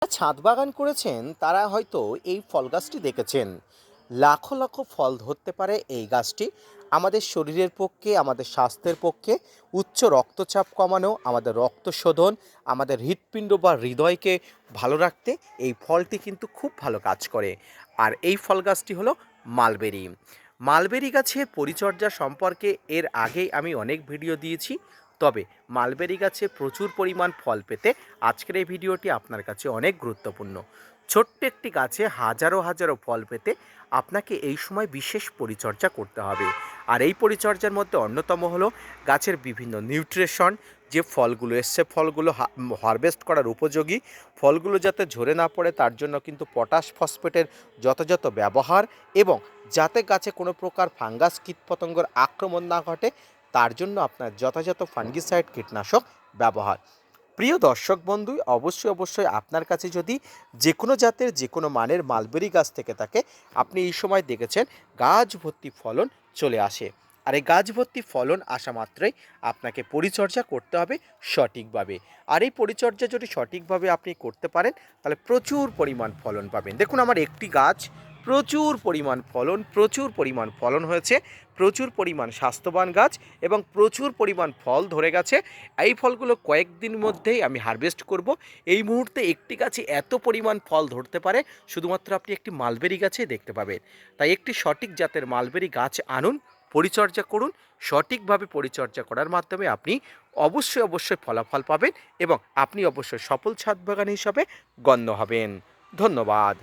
ছাদ বাগান করেছেন তারা হয়তো এই ফল গাছটি দেখেছেন। লাখো লাখো ফল ধরতে পারে এই গাছটি। আমাদের শরীরের পক্ষে, আমাদের স্বাস্থ্যের পক্ষে, উচ্চ রক্তচাপ কমানো, আমাদের রক্ত শোধন, আমাদের হৃৎপিণ্ড বা হৃদয়কে ভালো রাখতে এই ফলটি কিন্তু খুব ভালো কাজ করে। আর এই ফল গাছটি হলো মালবেরি। মালবেরি গাছের পরিচর্যা সম্পর্কে এর আগেই আমি অনেক ভিডিও দিয়েছি। তবে মালবেরি গাছে প্রচুর পরিমাণ ফল পেতে আজকের এই ভিডিওটি আপনার কাছে অনেক গুরুত্বপূর্ণ। ছোট্ট একটি গাছে হাজারো হাজারো ফল পেতে আপনাকে এই সময় বিশেষ পরিচর্যা করতে হবে। আর এই পরিচর্যার মধ্যে অন্যতম হলো গাছের বিভিন্ন নিউট্রিশন, যে ফলগুলো এসছে ফলগুলো হারভেস্ট করার উপযোগী, ফলগুলো যাতে ঝরে না পড়ে তার জন্য কিন্তু পটাশ ফসফেটের যথাযথ ব্যবহার, এবং যাতে গাছে কোনো প্রকার ফাঙ্গাস কীটপতঙ্গের আক্রমণ না ঘটে তার জন্য আপনার যথাযথ ফাঙ্গিসাইড কীটনাশক ব্যবহার। প্রিয় দর্শক বন্ধু, অবশ্যই আপনার কাছে যদি যে কোনো জাতের যে কোনো মানের মালবেরি গাছ থেকে থাকে, আপনি এই সময় দেখেছেন গাছ ভর্তি ফলন চলে আসে। আর এই গাছ ভর্তি ফলন আসা মাত্রই আপনাকে পরিচর্যা করতে হবে সঠিকভাবে। আর এই পরিচর্যা যদি সঠিকভাবে আপনি করতে পারেন তাহলে প্রচুর পরিমাণ ফলন পাবেন। দেখুন আমার একটি গাছ প্রচুর পরিমাণ ফলন হয়েছে, প্রচুর পরিমাণ স্বাস্থ্যবান গাছ এবং প্রচুর পরিমাণ ফল ধরে গেছে। এই ফলগুলো কয়েকদিন মধ্যেই আমি হারভেস্ট করব। এই মুহূর্তে একটি গাছে এত পরিমাণ ফল ধরতে পারে শুধুমাত্র আপনি একটি মালবেরি গাছে দেখতে পাবেন। তাই একটি সঠিক জাতের মালবেরি গাছ আনুন, পরিচর্যা করুন। সঠিকভাবে পরিচর্যা করার মাধ্যমে আপনি অবশ্যই ফলাফল পাবেন এবং আপনি অবশ্যই সফল ছাদ বাগান হিসাবে গণ্য হবেন। ধন্যবাদ।